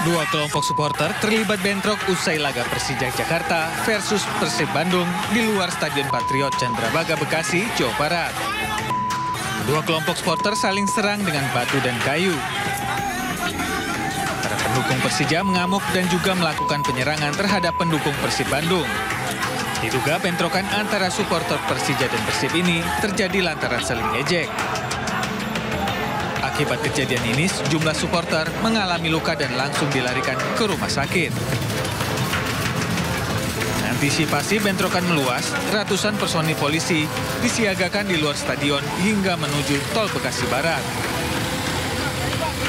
Dua kelompok supporter terlibat bentrok usai laga Persija Jakarta versus Persib Bandung di luar Stadion Patriot Candrabaga, Bekasi, Jawa Barat. Dua kelompok supporter saling serang dengan batu dan kayu. Para pendukung Persija mengamuk dan juga melakukan penyerangan terhadap pendukung Persib Bandung. Diduga bentrokan antara supporter Persija dan Persib ini terjadi lantaran saling ejek. Akibat kejadian ini, sejumlah supporter mengalami luka dan langsung dilarikan ke rumah sakit. Antisipasi bentrokan meluas, ratusan personil polisi disiagakan di luar stadion hingga menuju tol Bekasi Barat.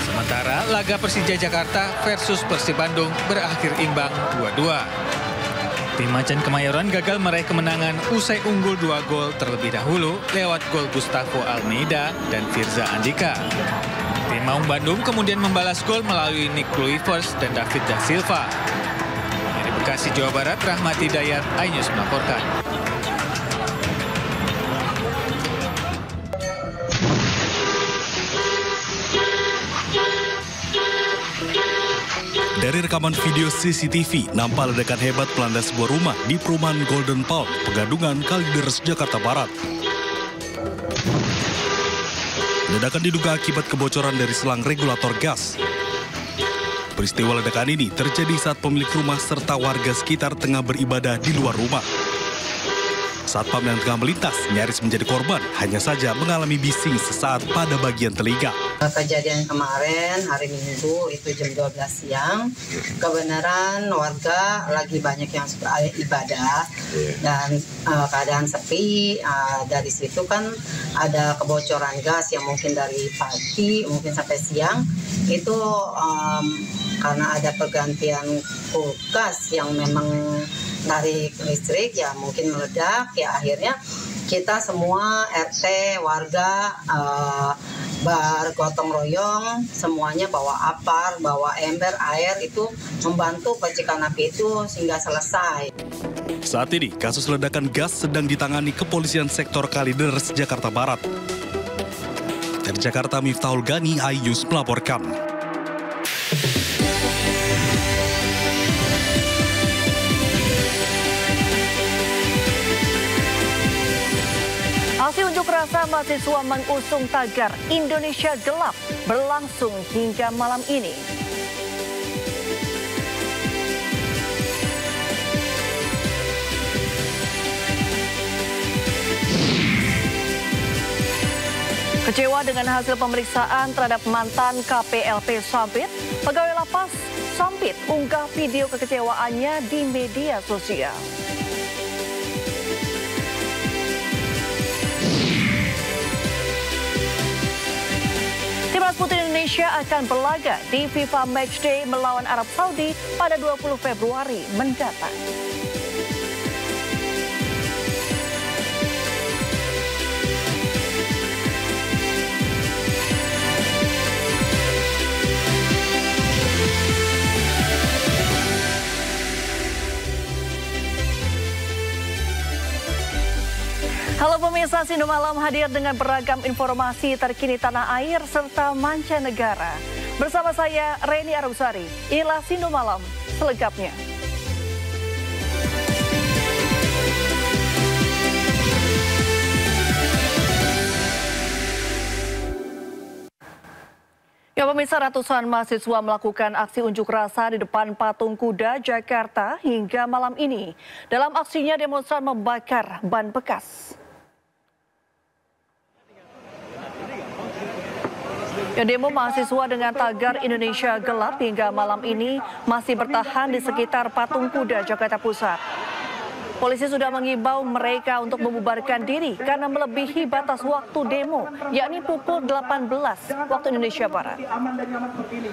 Sementara laga Persija Jakarta versus Persib Bandung berakhir imbang 2-2. Tim Macan Kemayoran gagal meraih kemenangan usai unggul 2 gol terlebih dahulu lewat gol Gustavo Almeida dan Firza Andika. Tim Maung Bandung kemudian membalas gol melalui Nick Kluivert dan David Da Silva. Dari Bekasi, Jawa Barat, Rahmat Hidayat, iNews melaporkan. Dari rekaman video CCTV, nampak ledakan hebat melanda sebuah rumah di perumahan Golden Palm, Pegadungan, Kalideres, Jakarta Barat. Ledakan diduga akibat kebocoran dari selang regulator gas. Peristiwa ledakan ini terjadi saat pemilik rumah serta warga sekitar tengah beribadah di luar rumah. Satpam yang tengah melintas nyaris menjadi korban, hanya saja mengalami bising sesaat pada bagian telinga. Kejadian kemarin hari Minggu itu jam 12 siang, kebenaran warga lagi banyak yang ibadah dan keadaan sepi. Dari situ kan ada kebocoran gas yang mungkin dari pagi mungkin sampai siang itu karena ada pergantian kulkas yang memang narik listrik ya mungkin meledak ya, akhirnya kita semua RT warga bergotong royong semuanya bawa apar, bawa ember air itu membantu percikan api itu sehingga selesai. Saat ini kasus ledakan gas sedang ditangani Kepolisian Sektor Kalideres, Jakarta Barat. Dari Jakarta, Miftahul Gani, iNews melaporkan. Aksi unjuk rasa mahasiswa mengusung tagar Indonesia Gelap berlangsung hingga malam ini. Kecewa dengan hasil pemeriksaan terhadap mantan KPLP Sampit, pegawai lapas Sampit unggah video kekecewaannya di media sosial. Timnas Putri Indonesia akan berlaga di FIFA Matchday melawan Arab Saudi pada 20 Februari mendatang. Halo pemirsa, Sindo Malam hadir dengan beragam informasi terkini tanah air serta mancanegara. Bersama saya, Reni Arusari. Inilah Sindo Malam selengkapnya. Ya pemirsa, ratusan mahasiswa melakukan aksi unjuk rasa di depan Patung Kuda, Jakarta hingga malam ini. Dalam aksinya, demonstran membakar ban bekas. Ya, demo mahasiswa dengan tagar Indonesia Gelap hingga malam ini masih bertahan di sekitar Patung Kuda, Jakarta Pusat. Polisi sudah mengimbau mereka untuk membubarkan diri karena melebihi batas waktu demo, yakni pukul 18 waktu Indonesia Barat.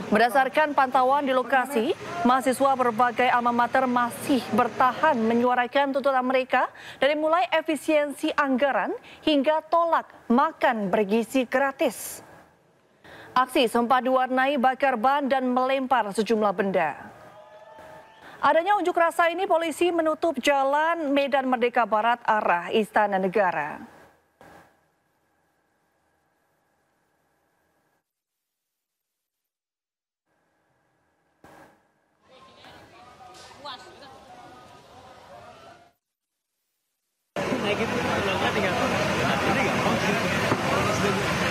Berdasarkan pantauan di lokasi, mahasiswa berbagai alma mater masih bertahan menyuarakan tuntutan mereka dari mulai efisiensi anggaran hingga tolak makan bergizi gratis. Aksi sempat diwarnai bakar ban dan melempar sejumlah benda. Adanya unjuk rasa ini, polisi menutup jalan Medan Merdeka Barat arah Istana Negara.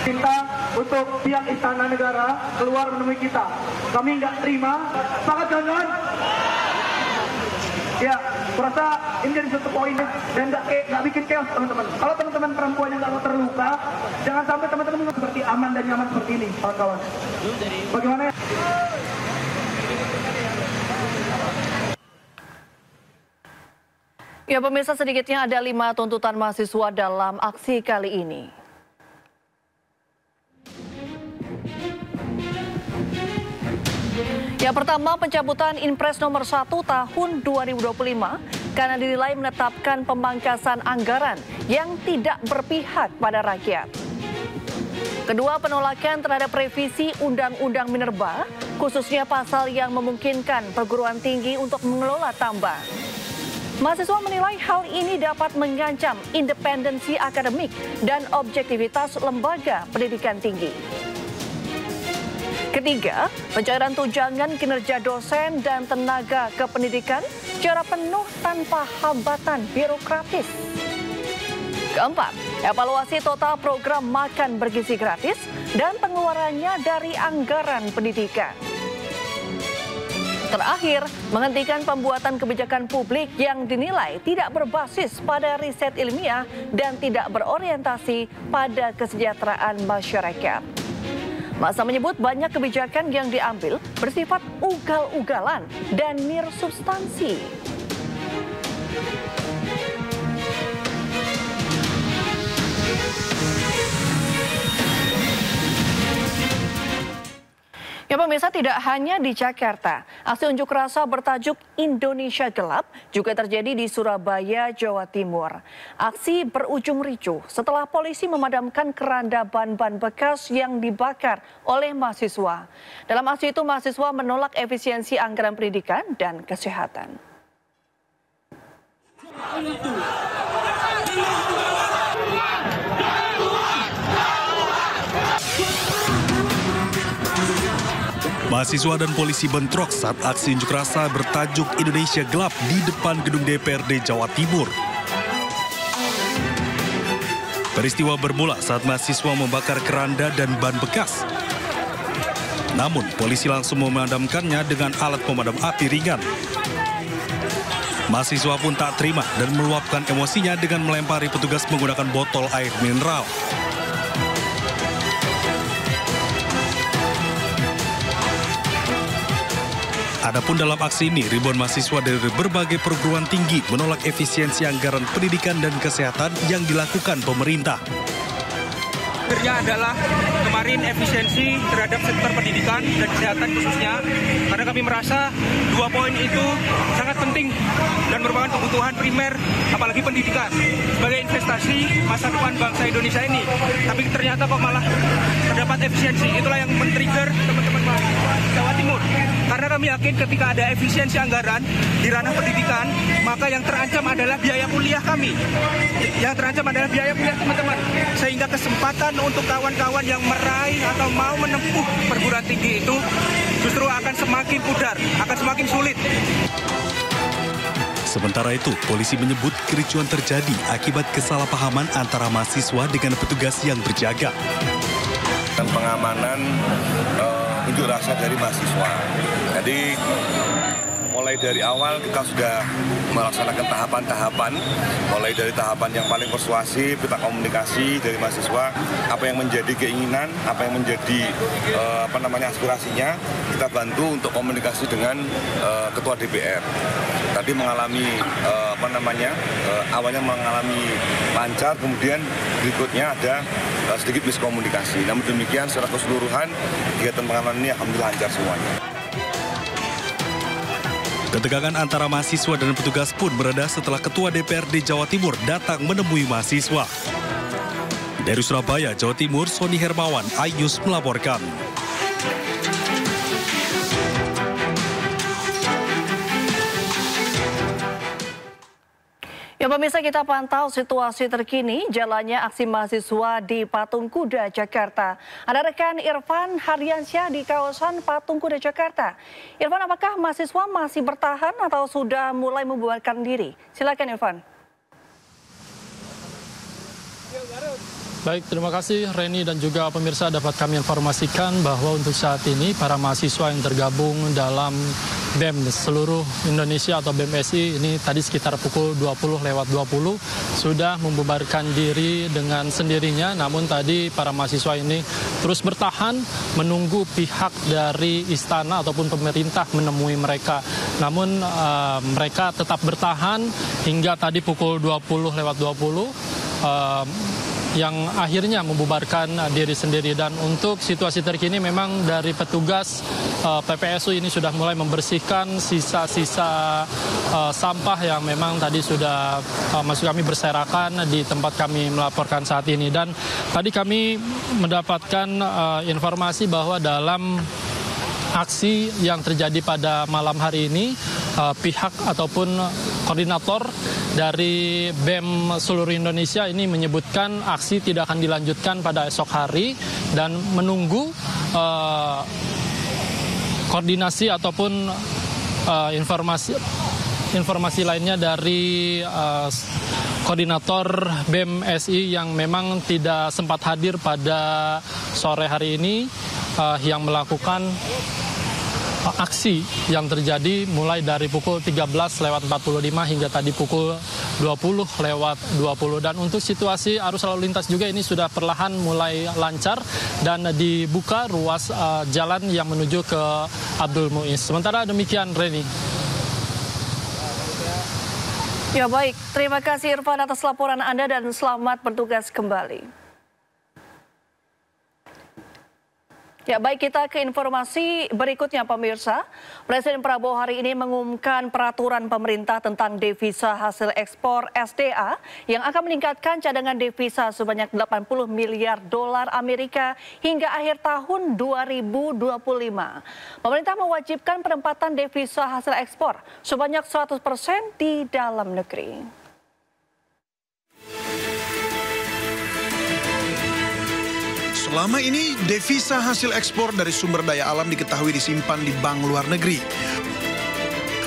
Kita untuk pihak Istana Negara keluar menemui kita. Kami nggak terima. Sepakat kawan-kawan? Ya, kurasa ini jadi satu poin dan nggak bikin chaos teman-teman. Kalau teman-teman perempuan yang nggak terluka, jangan sampai teman-teman seperti aman dan nyaman seperti ini, kawan-kawan. Bagaimana ya? Ya pemirsa, sedikitnya ada 5 tuntutan mahasiswa dalam aksi kali ini. Yang pertama, pencabutan Inpres nomor 1 tahun 2025 karena dinilai menetapkan pemangkasan anggaran yang tidak berpihak pada rakyat. Kedua, penolakan terhadap revisi Undang-Undang Minerba, khususnya pasal yang memungkinkan perguruan tinggi untuk mengelola tambang. Mahasiswa menilai hal ini dapat mengancam independensi akademik dan objektivitas lembaga pendidikan tinggi. Ketiga, pencairan tunjangan kinerja dosen dan tenaga kependidikan secara penuh tanpa hambatan birokratis. Keempat, evaluasi total program makan bergizi gratis dan pengeluarannya dari anggaran pendidikan. Terakhir, menghentikan pembuatan kebijakan publik yang dinilai tidak berbasis pada riset ilmiah dan tidak berorientasi pada kesejahteraan masyarakat. Masa menyebut banyak kebijakan yang diambil bersifat ugal-ugalan dan nirsubstansi. Ya pemirsa, tidak hanya di Jakarta, aksi unjuk rasa bertajuk Indonesia Gelap juga terjadi di Surabaya, Jawa Timur. Aksi berujung ricuh setelah polisi memadamkan keranda ban-ban bekas yang dibakar oleh mahasiswa. Dalam aksi itu, mahasiswa menolak efisiensi anggaran pendidikan dan kesehatan. Mahasiswa dan polisi bentrok saat aksi unjuk rasa bertajuk Indonesia Gelap di depan gedung DPRD Jawa Timur. Peristiwa bermula saat mahasiswa membakar keranda dan ban bekas. Namun, polisi langsung memadamkannya dengan alat pemadam api ringan. Mahasiswa pun tak terima dan meluapkan emosinya dengan melempari petugas menggunakan botol air mineral. Adapun dalam aksi ini, ribuan mahasiswa dari berbagai perguruan tinggi menolak efisiensi anggaran pendidikan dan kesehatan yang dilakukan pemerintah. Akhirnya adalah kemarin efisiensi terhadap sektor pendidikan dan kesehatan khususnya, karena kami merasa 2 poin itu sangat penting dan merupakan kebutuhan primer, apalagi pendidikan sebagai investasi masa depan bangsa Indonesia ini. Tapi ternyata kok malah terdapat efisiensi. Itulah yang men-trigger teman-teman mahasiswa Jawa Timur. Karena kami yakin ketika ada efisiensi anggaran di ranah pendidikan, maka yang terancam adalah biaya kuliah kami. Yang terancam adalah biaya kuliah teman-teman. Sehingga kesempatan untuk kawan-kawan yang meraih atau mau menempuh perguruan tinggi itu justru akan semakin pudar, akan semakin sulit. Sementara itu, polisi menyebut kericuan terjadi akibat kesalahpahaman antara mahasiswa dengan petugas yang berjaga. Dan pengamanan unjuk rasa dari mahasiswa. Jadi mulai dari awal kita sudah melaksanakan tahapan-tahapan, mulai dari tahapan yang paling persuasif, kita komunikasi dari mahasiswa, apa yang menjadi keinginan, apa yang menjadi aspirasinya, kita bantu untuk komunikasi dengan Ketua DPR. Tadi mengalami awalnya mengalami lancar, kemudian berikutnya ada sedikit miskomunikasi. Namun demikian secara keseluruhan kegiatan pengamanan ini alhamdulillah lancar semuanya. Ketegangan antara mahasiswa dan petugas pun mereda setelah Ketua DPRD Jawa Timur datang menemui mahasiswa. Dari Surabaya, Jawa Timur, Sony Hermawan, iNews melaporkan. Ya pemirsa, kita pantau situasi terkini jalannya aksi mahasiswa di Patung Kuda, Jakarta. Ada rekan Irfan Hardiansyah di kawasan Patung Kuda, Jakarta. Irfan, apakah mahasiswa masih bertahan atau sudah mulai membubarkan diri? Silakan Irfan. Baik, terima kasih Reni dan juga pemirsa. Dapat kami informasikan bahwa untuk saat ini para mahasiswa yang tergabung dalam BEM seluruh Indonesia atau BEM SI ini tadi sekitar pukul 20:20 sudah membubarkan diri dengan sendirinya. Namun tadi para mahasiswa ini terus bertahan menunggu pihak dari istana ataupun pemerintah menemui mereka. Namun mereka tetap bertahan hingga tadi pukul 20:20 yang akhirnya membubarkan diri sendiri. Dan untuk situasi terkini memang dari petugas PPSU ini sudah mulai membersihkan sisa-sisa sampah yang memang tadi sudah maksud kami berserakan di tempat kami melaporkan saat ini. Dan tadi kami mendapatkan informasi bahwa dalam aksi yang terjadi pada malam hari ini, pihak ataupun koordinator dari BEM seluruh Indonesia ini menyebutkan aksi tidak akan dilanjutkan pada esok hari dan menunggu koordinasi ataupun informasi lainnya dari koordinator BEM SI yang memang tidak sempat hadir pada sore hari ini yang melakukan aksi yang terjadi mulai dari pukul 13:45 hingga tadi pukul 20:20. Dan untuk situasi arus lalu lintas juga ini sudah perlahan mulai lancar dan dibuka ruas jalan yang menuju ke Abdul Muiz. Sementara demikian, Reni. Ya baik, terima kasih Irfan atas laporan Anda dan selamat bertugas kembali. Ya baik, kita ke informasi berikutnya pemirsa. Presiden Prabowo hari ini mengumumkan peraturan pemerintah tentang devisa hasil ekspor SDA yang akan meningkatkan cadangan devisa sebanyak 80 miliar dolar Amerika hingga akhir tahun 2025. Pemerintah mewajibkan penempatan devisa hasil ekspor sebanyak 100% di dalam negeri. Selama ini, devisa hasil ekspor dari sumber daya alam diketahui disimpan di bank luar negeri.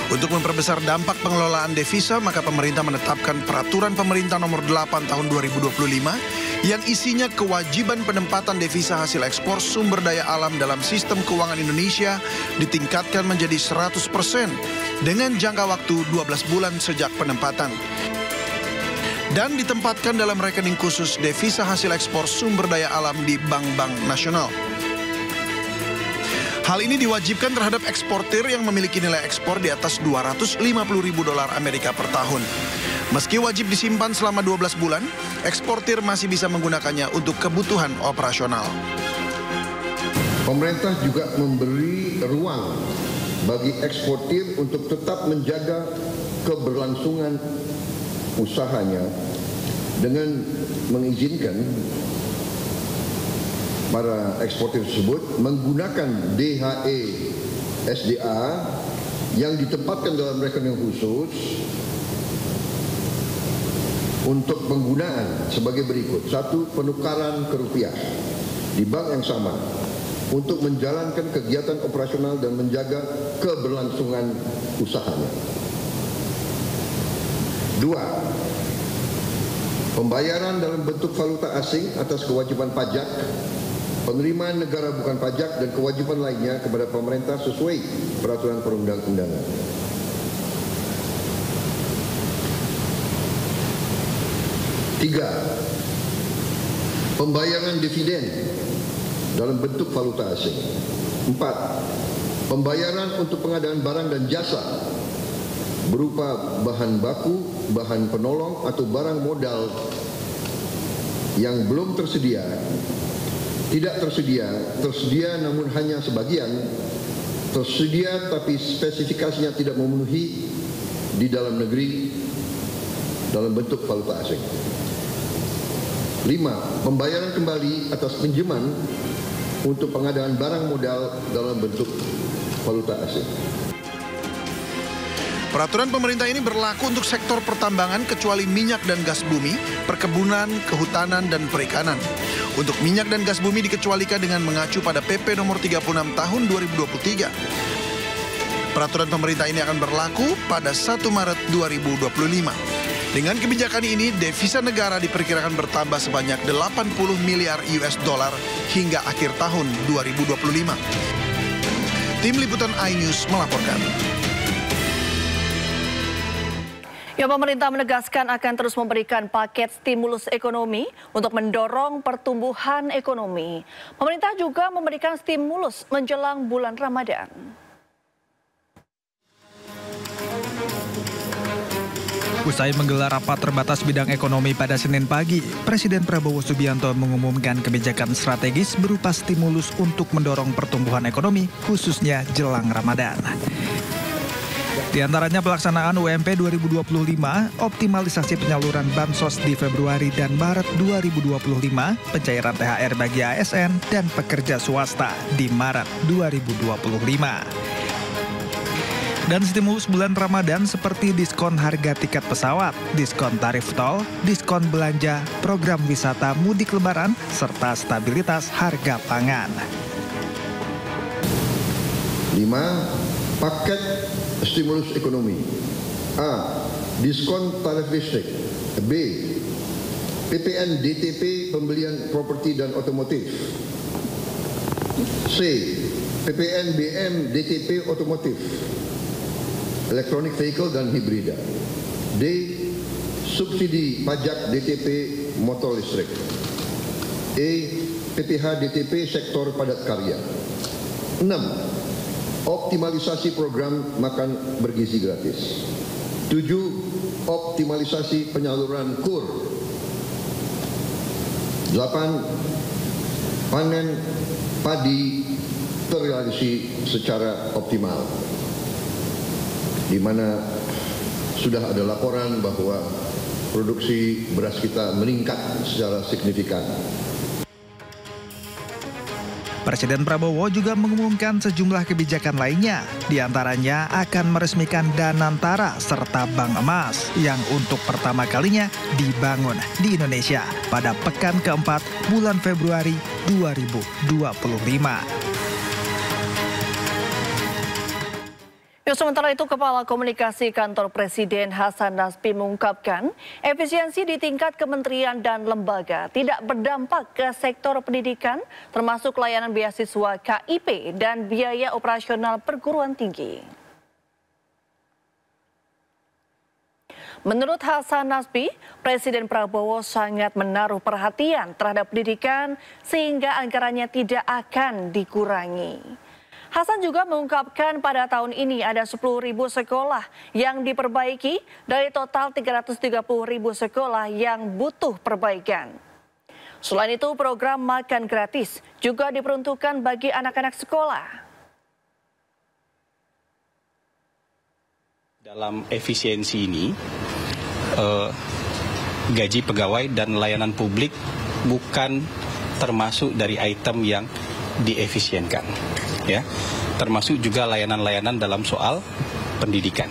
Untuk memperbesar dampak pengelolaan devisa, maka pemerintah menetapkan Peraturan Pemerintah Nomor 8 Tahun 2025 yang isinya kewajiban penempatan devisa hasil ekspor sumber daya alam dalam sistem keuangan Indonesia ditingkatkan menjadi 100% dengan jangka waktu 12 bulan sejak penempatan. Dan ditempatkan dalam rekening khusus devisa hasil ekspor sumber daya alam di bank-bank nasional. Hal ini diwajibkan terhadap eksportir yang memiliki nilai ekspor di atas 250 ribu dolar Amerika per tahun. Meski wajib disimpan selama 12 bulan, eksportir masih bisa menggunakannya untuk kebutuhan operasional. Pemerintah juga memberi ruang bagi eksportir untuk tetap menjaga keberlangsungan usahanya dengan mengizinkan para eksportir tersebut menggunakan DHE SDA yang ditempatkan dalam rekening khusus untuk penggunaan sebagai berikut. 1. Penukaran ke rupiah di bank yang sama untuk menjalankan kegiatan operasional dan menjaga keberlangsungan usahanya. 2. Pembayaran dalam bentuk valuta asing atas kewajiban pajak, penerimaan negara bukan pajak, dan kewajiban lainnya kepada pemerintah sesuai peraturan perundang-undangan. 3. Pembayaran dividen dalam bentuk valuta asing. 4. Pembayaran untuk pengadaan barang dan jasa berupa bahan baku, bahan penolong, atau barang modal yang belum tersedia, tidak tersedia, tersedia namun hanya sebagian, tersedia tapi spesifikasinya tidak memenuhi di dalam negeri dalam bentuk valuta asing. 5. Pembayaran kembali atas pinjaman untuk pengadaan barang modal dalam bentuk valuta asing. Peraturan pemerintah ini berlaku untuk sektor pertambangan kecuali minyak dan gas bumi, perkebunan, kehutanan, dan perikanan. Untuk minyak dan gas bumi dikecualikan dengan mengacu pada PP nomor 36 tahun 2023. Peraturan pemerintah ini akan berlaku pada 1 Maret 2025. Dengan kebijakan ini, devisa negara diperkirakan bertambah sebanyak 80 miliar US dollar hingga akhir tahun 2025. Tim Liputan iNews melaporkan. Ya, pemerintah menegaskan akan terus memberikan paket stimulus ekonomi untuk mendorong pertumbuhan ekonomi. Pemerintah juga memberikan stimulus menjelang bulan Ramadan. Usai menggelar rapat terbatas bidang ekonomi pada Senin pagi, Presiden Prabowo Subianto mengumumkan kebijakan strategis berupa stimulus untuk mendorong pertumbuhan ekonomi, khususnya jelang Ramadan. Di antaranya pelaksanaan UMP 2025, optimalisasi penyaluran Bansos di Februari dan Maret 2025, pencairan THR bagi ASN dan pekerja swasta di Maret 2025. Dan stimulus bulan Ramadan seperti diskon harga tiket pesawat, diskon tarif tol, diskon belanja, program wisata mudik lebaran, serta stabilitas harga pangan. 5. Paket stimulus ekonomi. A. Diskon tarif listrik. B. PPN DTP pembelian properti dan otomotif. C. PPN BM DTP otomotif, elektronik vehicle dan hibrida. D. Subsidi pajak DTP motor listrik. E. PPH DTP sektor padat karya. 6. Optimalisasi program makan bergizi gratis. 7. Optimalisasi penyaluran KUR. 8. Panen padi terrealisasi secara optimal, di mana sudah ada laporan bahwa produksi beras kita meningkat secara signifikan. Presiden Prabowo juga mengumumkan sejumlah kebijakan lainnya, di antaranya akan meresmikan Danantara serta Bank Emas yang untuk pertama kalinya dibangun di Indonesia pada pekan keempat bulan Februari 2025. Sementara itu, Kepala Komunikasi Kantor Presiden Hasan Nazpi mengungkapkan efisiensi di tingkat kementerian dan lembaga tidak berdampak ke sektor pendidikan, termasuk layanan beasiswa KIP dan biaya operasional perguruan tinggi. Menurut Hasan Nazpi, Presiden Prabowo sangat menaruh perhatian terhadap pendidikan sehingga anggarannya tidak akan dikurangi. Hasan juga mengungkapkan pada tahun ini ada 10.000 sekolah yang diperbaiki dari total 330.000 sekolah yang butuh perbaikan. Selain itu, program makan gratis juga diperuntukkan bagi anak-anak sekolah. Dalam efisiensi ini, gaji pegawai dan layanan publik bukan termasuk dari item yang diefisienkan, ya, termasuk juga layanan-layanan dalam soal pendidikan,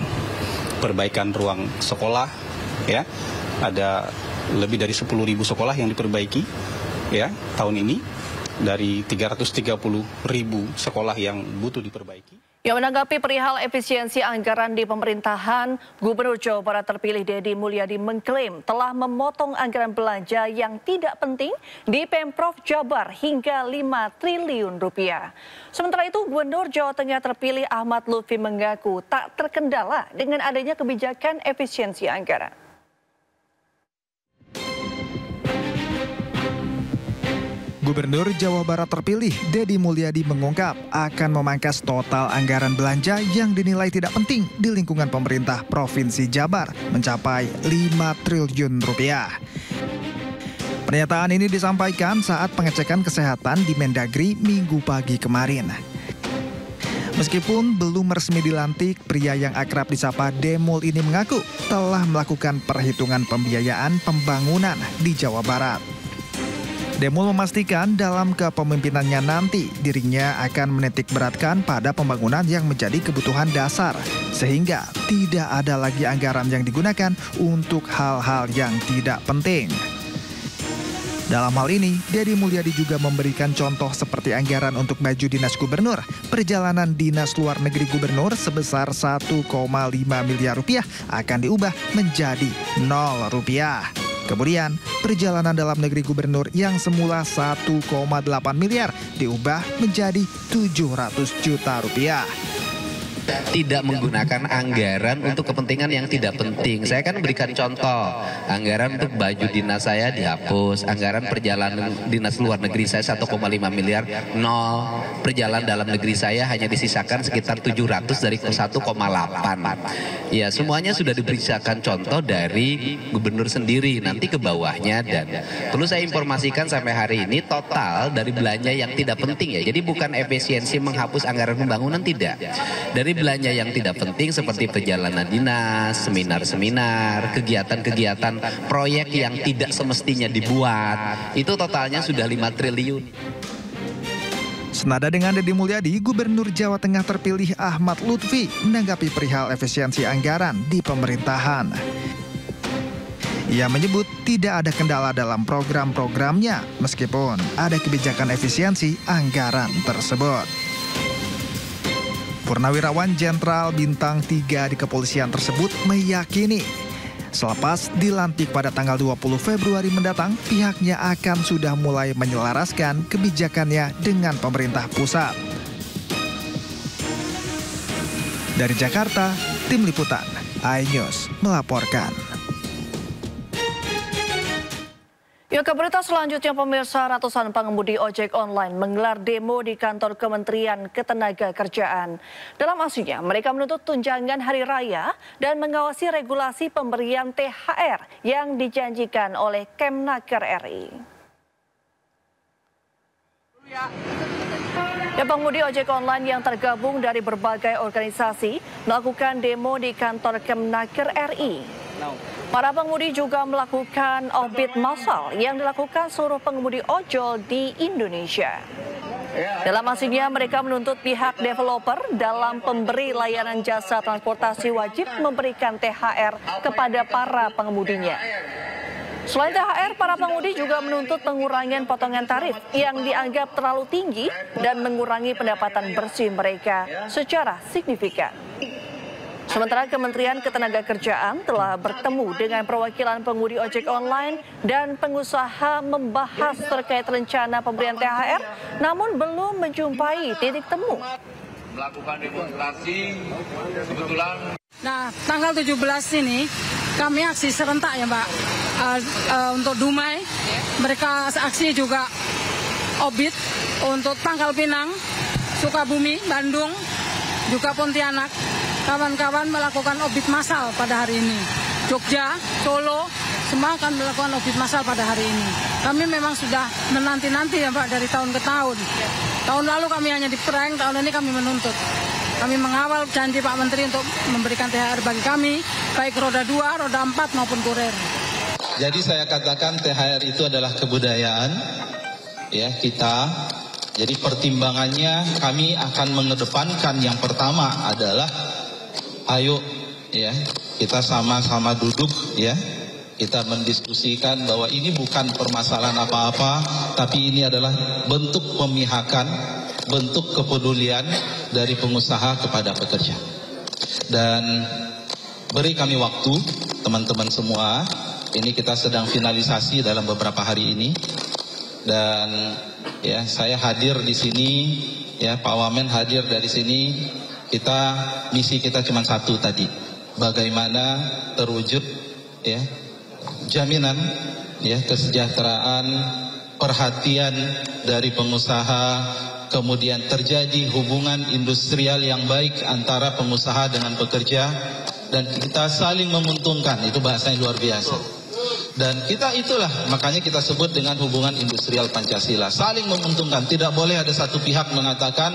perbaikan ruang sekolah, ya, ada lebih dari 10.000 sekolah yang diperbaiki, ya, tahun ini dari 330.000 sekolah yang butuh diperbaiki. Yang menanggapi perihal efisiensi anggaran di pemerintahan, Gubernur Jawa Barat terpilih Deddy Mulyadi mengklaim telah memotong anggaran belanja yang tidak penting di Pemprov Jabar hingga 5 triliun rupiah. Sementara itu, Gubernur Jawa Tengah terpilih Ahmad Lutfi mengaku tak terkendala dengan adanya kebijakan efisiensi anggaran. Gubernur Jawa Barat terpilih Deddy Mulyadi mengungkap akan memangkas total anggaran belanja yang dinilai tidak penting di lingkungan pemerintah Provinsi Jabar mencapai 5 triliun rupiah. Pernyataan ini disampaikan saat pengecekan kesehatan di Mendagri Minggu pagi kemarin. Meskipun belum resmi dilantik, pria yang akrab disapa Demul ini mengaku telah melakukan perhitungan pembiayaan pembangunan di Jawa Barat. Demul memastikan dalam kepemimpinannya nanti dirinya akan menitik beratkan pada pembangunan yang menjadi kebutuhan dasar, sehingga tidak ada lagi anggaran yang digunakan untuk hal-hal yang tidak penting. Dalam hal ini, Deddy Mulyadi juga memberikan contoh seperti anggaran untuk baju dinas gubernur. Perjalanan dinas luar negeri gubernur sebesar 1,5 miliar rupiah akan diubah menjadi 0 rupiah. Kemudian, perjalanan dalam negeri gubernur yang semula 1,8 miliar diubah menjadi 700 juta rupiah. Tidak menggunakan anggaran untuk kepentingan yang tidak penting. Saya kan berikan contoh, anggaran untuk baju dinas saya dihapus, anggaran perjalanan dinas luar negeri saya 1,5 miliar, 0. Perjalanan dalam negeri saya hanya disisakan sekitar 700 dari 1,8. Ya, semuanya sudah diberikan contoh dari gubernur sendiri, nanti ke bawahnya. Dan perlu saya informasikan sampai hari ini total dari belanja yang tidak penting ya. Jadi bukan efisiensi menghapus anggaran pembangunan, tidak. Dari belanja yang tidak penting seperti perjalanan dinas, seminar-seminar, kegiatan-kegiatan, proyek yang tidak semestinya dibuat, itu totalnya sudah 5 triliun. Senada dengan Deddy Mulyadi, Gubernur Jawa Tengah terpilih Ahmad Lutfi menanggapi perihal efisiensi anggaran di pemerintahan. Ia menyebut tidak ada kendala dalam program-programnya meskipun ada kebijakan efisiensi anggaran tersebut. Purnawirawan Jenderal Bintang 3 di kepolisian tersebut meyakini selepas dilantik pada tanggal 20 Februari mendatang, pihaknya akan sudah mulai menyelaraskan kebijakannya dengan pemerintah pusat. Dari Jakarta, Tim Liputan iNews melaporkan. Ya, ke berita selanjutnya, pemirsa, ratusan pengemudi ojek online menggelar demo di kantor Kementerian Ketenagakerjaan. Dalam aksinya, mereka menuntut tunjangan hari raya dan mengawasi regulasi pemberian THR yang dijanjikan oleh Kemnaker RI. Ya, pengemudi ojek online yang tergabung dari berbagai organisasi melakukan demo di kantor Kemnaker RI. Para pengemudi juga melakukan audit massal yang dilakukan seluruh pengemudi ojol di Indonesia. Dalam aksinya, mereka menuntut pihak developer dalam pemberi layanan jasa transportasi wajib memberikan THR kepada para pengemudinya. Selain THR, para pengemudi juga menuntut pengurangan potongan tarif yang dianggap terlalu tinggi dan mengurangi pendapatan bersih mereka secara signifikan. Sementara Kementerian Ketenagakerjaan telah bertemu dengan perwakilan pengemudi ojek online dan pengusaha membahas terkait rencana pemberian THR, namun belum menjumpai titik temu. Melakukan demonstrasi kebetulan. Nah, tanggal 17 ini kami aksi serentak ya, Mbak. Untuk Dumai, mereka aksi juga obit untuk Pangkal Pinang, Sukabumi, Bandung, juga Pontianak. Kawan-kawan melakukan obit massal pada hari ini. Jogja, Solo, semua akan melakukan obit massal pada hari ini. Kami memang sudah menanti-nanti ya Pak dari tahun ke tahun. Tahun lalu kami hanya diprank, tahun ini kami menuntut. Kami mengawal janji Pak Menteri untuk memberikan THR bagi kami, baik roda 2, roda 4 maupun kurir. Jadi saya katakan THR itu adalah kebudayaan ya kita. Jadi pertimbangannya kami akan mengedepankan yang pertama adalah ayo ya kita sama-sama duduk ya, kita mendiskusikan bahwa ini bukan permasalahan apa-apa, tapi ini adalah bentuk pemihakan, bentuk kepedulian dari pengusaha kepada pekerja. Dan beri kami waktu teman-teman semua, ini kita sedang finalisasi dalam beberapa hari ini. Dan ya saya hadir di sini, ya Pak Wamen hadir dari sini. Misi kita cuma satu tadi, bagaimana terwujud ya jaminan ya kesejahteraan, perhatian dari pengusaha, kemudian terjadi hubungan industrial yang baik antara pengusaha dengan pekerja, dan kita saling menguntungkan. Itu bahasanya luar biasa. Dan kita itulah makanya kita sebut dengan hubungan industrial Pancasila, saling menguntungkan. Tidak boleh ada satu pihak mengatakan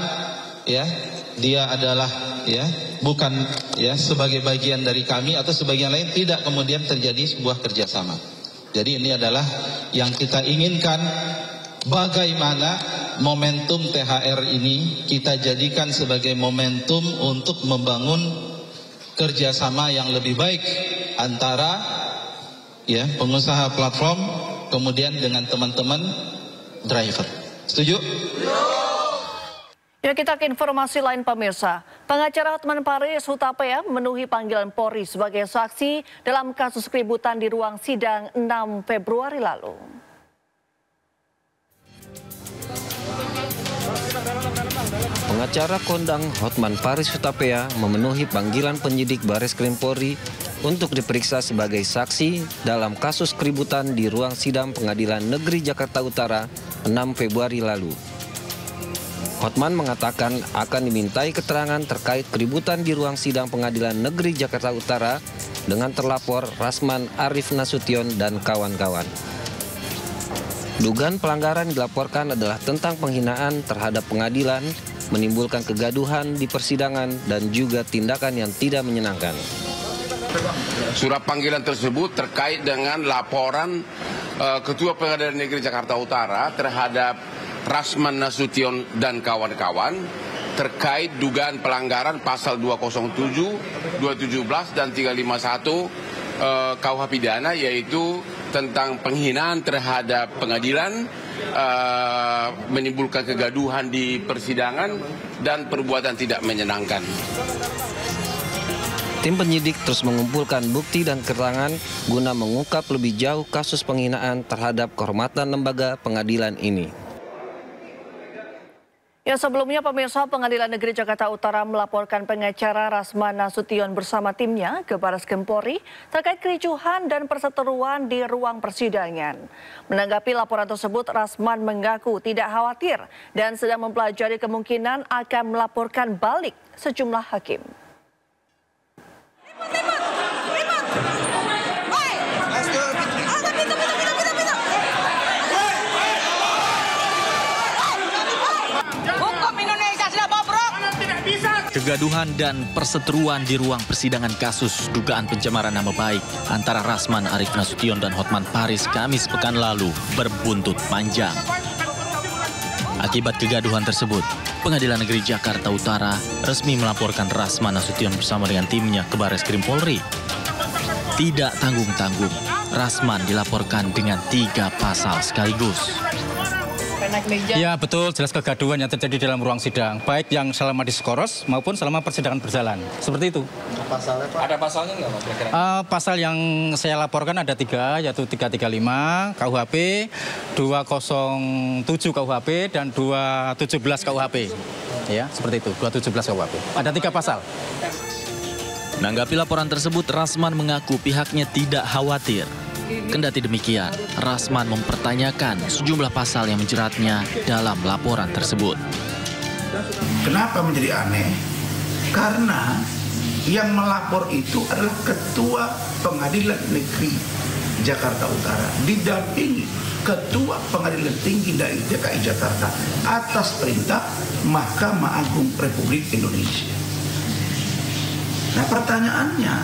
ya dia adalah ya bukan ya sebagai bagian dari kami atau sebagian lain, tidak kemudian terjadi sebuah kerjasama. Jadi ini adalah yang kita inginkan, bagaimana momentum THR ini kita jadikan sebagai momentum untuk membangun kerjasama yang lebih baik antara ya pengusaha platform kemudian dengan teman-teman driver. Setuju? Ya, kita ke informasi lain pemirsa. Pengacara Hotman Paris Hutapea memenuhi panggilan Polri sebagai saksi dalam kasus keributan di ruang sidang 6 Februari lalu. Pengacara kondang Hotman Paris Hutapea memenuhi panggilan penyidik Bareskrim Polri untuk diperiksa sebagai saksi dalam kasus keributan di ruang sidang Pengadilan Negeri Jakarta Utara 6 Februari lalu. Hotman mengatakan akan dimintai keterangan terkait keributan di ruang sidang Pengadilan Negeri Jakarta Utara dengan terlapor Rasman Arif Nasution dan kawan-kawan. Dugaan pelanggaran dilaporkan adalah tentang penghinaan terhadap pengadilan, menimbulkan kegaduhan di persidangan, dan juga tindakan yang tidak menyenangkan. Surat panggilan tersebut terkait dengan laporan Ketua Pengadilan Negeri Jakarta Utara terhadap Rasman Nasution dan kawan-kawan terkait dugaan pelanggaran pasal 207, 217 dan 351 KUH pidana, yaitu tentang penghinaan terhadap pengadilan, menimbulkan kegaduhan di persidangan, dan perbuatan tidak menyenangkan. Tim penyidik terus mengumpulkan bukti dan keterangan guna mengungkap lebih jauh kasus penghinaan terhadap kehormatan lembaga pengadilan ini. Ya, sebelumnya pemirsa, Pengadilan Negeri Jakarta Utara melaporkan pengacara Rasman Nasution bersama timnya ke Bareskrim Polri terkait kericuhan dan perseteruan di ruang persidangan. Menanggapi laporan tersebut, Rasman mengaku tidak khawatir dan sedang mempelajari kemungkinan akan melaporkan balik sejumlah hakim. Kegaduhan dan perseteruan di ruang persidangan kasus dugaan pencemaran nama baik antara Rasman Arif Nasution dan Hotman Paris Kamis pekan lalu berbuntut panjang. Akibat kegaduhan tersebut, Pengadilan Negeri Jakarta Utara resmi melaporkan Rasman Nasution bersama dengan timnya ke Bareskrim Polri. Tidak tanggung-tanggung, Rasman dilaporkan dengan 3 pasal sekaligus. Ya betul, jelas kegaduhan yang terjadi dalam ruang sidang, baik yang selama diskoros maupun selama persidangan berjalan. Seperti itu. Pasalnya, Pak? Ada pasalnya nggak, Pak? Pasal yang saya laporkan ada 3, yaitu 335 KUHP, 207 KUHP, dan 217 KUHP. Ya, seperti itu, 217 KUHP. Ada 3 pasal. Menanggapi laporan tersebut, Rasman mengaku pihaknya tidak khawatir. Kendati demikian, Rasman mempertanyakan sejumlah pasal yang menjeratnya dalam laporan tersebut. Kenapa menjadi aneh? Karena yang melapor itu adalah Ketua Pengadilan Negeri Jakarta Utara didampingi Ketua Pengadilan Tinggi DKI Jakarta atas perintah Mahkamah Agung Republik Indonesia. Nah, pertanyaannya,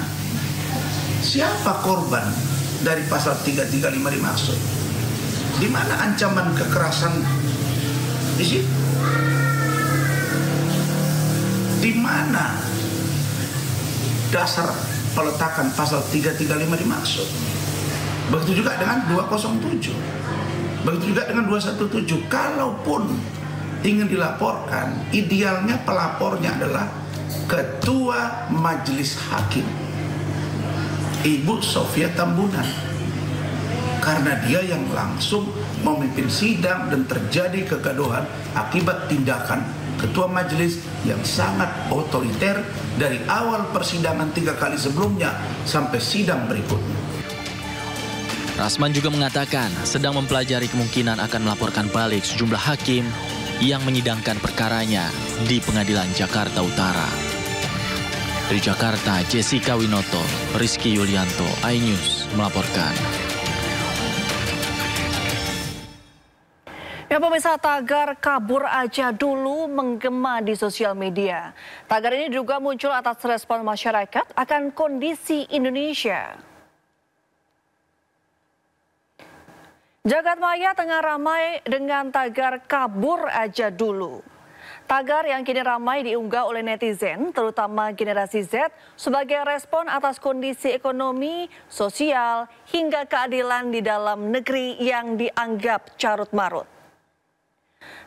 siapa korban dari pasal 335 dimaksud? Di mana ancaman kekerasan di situ? Di mana dasar peletakan pasal 335 dimaksud? Begitu juga dengan 207. Begitu juga dengan 217. Kalaupun ingin dilaporkan, idealnya pelapornya adalah Ketua Majelis Hakim, Ibu Sofia Tambunan, karena dia yang langsung memimpin sidang dan terjadi kegaduhan akibat tindakan Ketua Majelis yang sangat otoriter dari awal persidangan 3 kali sebelumnya sampai sidang berikutnya. Rasman juga mengatakan sedang mempelajari kemungkinan akan melaporkan balik sejumlah hakim yang menyidangkan perkaranya di Pengadilan Jakarta Utara. Dari Jakarta, Jessica Winoto, Rizky Yulianto, iNews melaporkan. Ya pemirsa, tagar kabur aja dulu menggema di sosial media. Tagar ini juga muncul atas respon masyarakat akan kondisi Indonesia. Jagat maya tengah ramai dengan tagar kabur aja dulu. Tagar yang kini ramai diunggah oleh netizen, terutama generasi Z, sebagai respon atas kondisi ekonomi, sosial, hingga keadilan di dalam negeri yang dianggap carut-marut.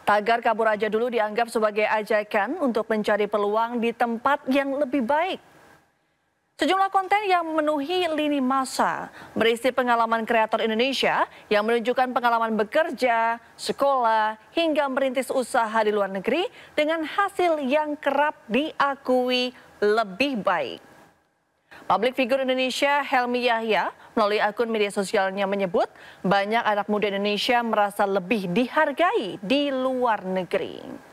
Tagar kabur aja dulu dianggap sebagai ajakan untuk mencari peluang di tempat yang lebih baik. Sejumlah konten yang memenuhi lini masa berisi pengalaman kreator Indonesia yang menunjukkan pengalaman bekerja, sekolah, hingga merintis usaha di luar negeri dengan hasil yang kerap diakui lebih baik. Publik figur Indonesia Helmi Yahya melalui akun media sosialnya menyebut banyak anak muda Indonesia merasa lebih dihargai di luar negeri.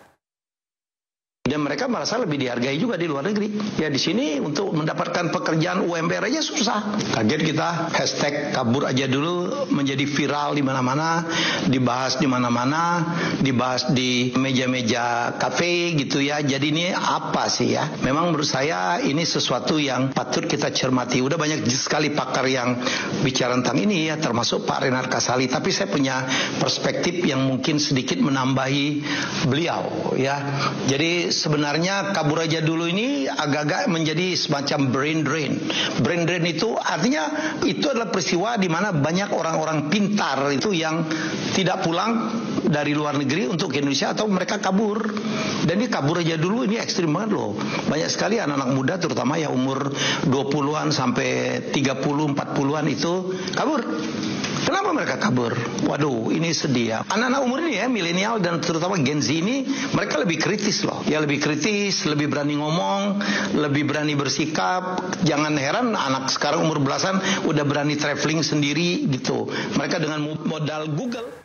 Dan mereka merasa lebih dihargai juga di luar negeri. Ya di sini untuk mendapatkan pekerjaan UMR aja susah. Kaget kita, hashtag kabur aja dulu menjadi viral di mana-mana, dibahas di mana-mana, dibahas di meja-meja kafe gitu ya. Jadi ini apa sih ya? Memang menurut saya ini sesuatu yang patut kita cermati. Udah banyak sekali pakar yang bicara tentang ini ya, termasuk Pak Renard Kasali. Tapi saya punya perspektif yang mungkin sedikit menambahi beliau ya. Jadi sebenarnya kabur aja dulu ini agak-agak menjadi semacam brain drain. Brain drain itu artinya itu adalah peristiwa di mana banyak orang-orang pintar itu yang tidak pulang dari luar negeri untuk ke Indonesia atau mereka kabur. Dan ini kabur aja dulu ini ekstrim banget loh. Banyak sekali anak-anak muda terutama yang umur 20-an sampai 30, 40-an itu kabur. Kenapa mereka kabur? Waduh, ini sedih ya. Anak-anak umur ini ya, milenial dan terutama Gen Z ini, mereka lebih kritis loh. Ya lebih kritis, lebih berani ngomong, lebih berani bersikap. Jangan heran anak sekarang umur belasan udah berani traveling sendiri gitu. Mereka dengan modal Google.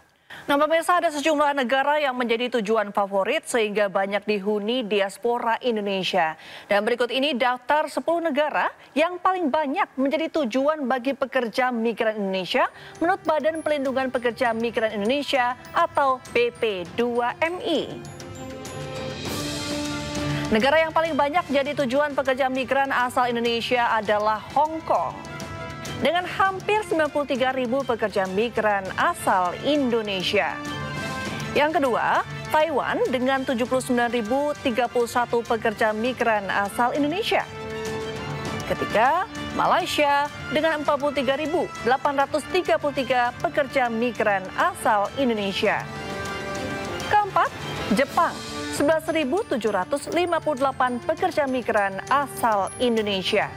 Nah, pemirsa, ada sejumlah negara yang menjadi tujuan favorit sehingga banyak dihuni diaspora Indonesia. Dan berikut ini daftar 10 negara yang paling banyak menjadi tujuan bagi pekerja migran Indonesia menurut Badan Pelindungan Pekerja Migran Indonesia atau BP2MI. Negara yang paling banyak jadi tujuan pekerja migran asal Indonesia adalah Hong Kong. Dengan hampir 93.000 pekerja migran asal Indonesia. Yang kedua, Taiwan dengan 79.031 pekerja migran asal Indonesia. Ketiga, Malaysia dengan 43.833 pekerja migran asal Indonesia. Keempat, Jepang 11.758 pekerja migran asal Indonesia.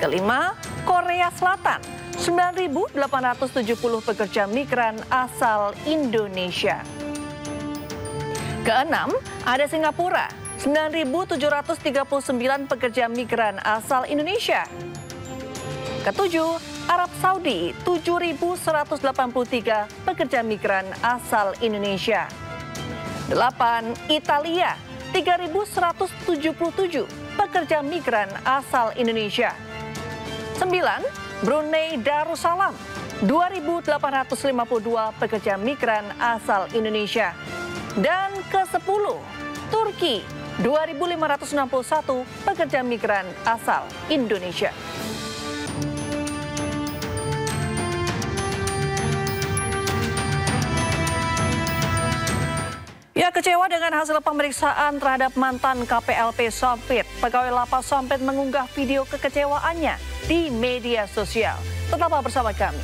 Kelima, Korea Selatan, 9.870 pekerja migran asal Indonesia. Keenam, ada Singapura, 9.739 pekerja migran asal Indonesia. Ketujuh, Arab Saudi, 7.183 pekerja migran asal Indonesia. Delapan, Italia, 3.177 pekerja migran asal Indonesia. 9. Brunei Darussalam, 2.852 pekerja migran asal Indonesia. Dan ke-10, Turki, 2.561 pekerja migran asal Indonesia. Ya, kecewa dengan hasil pemeriksaan terhadap mantan KPLP Sompit. Pegawai Lapas Sompit mengunggah video kekecewaannya di media sosial. Tetaplah bersama kami.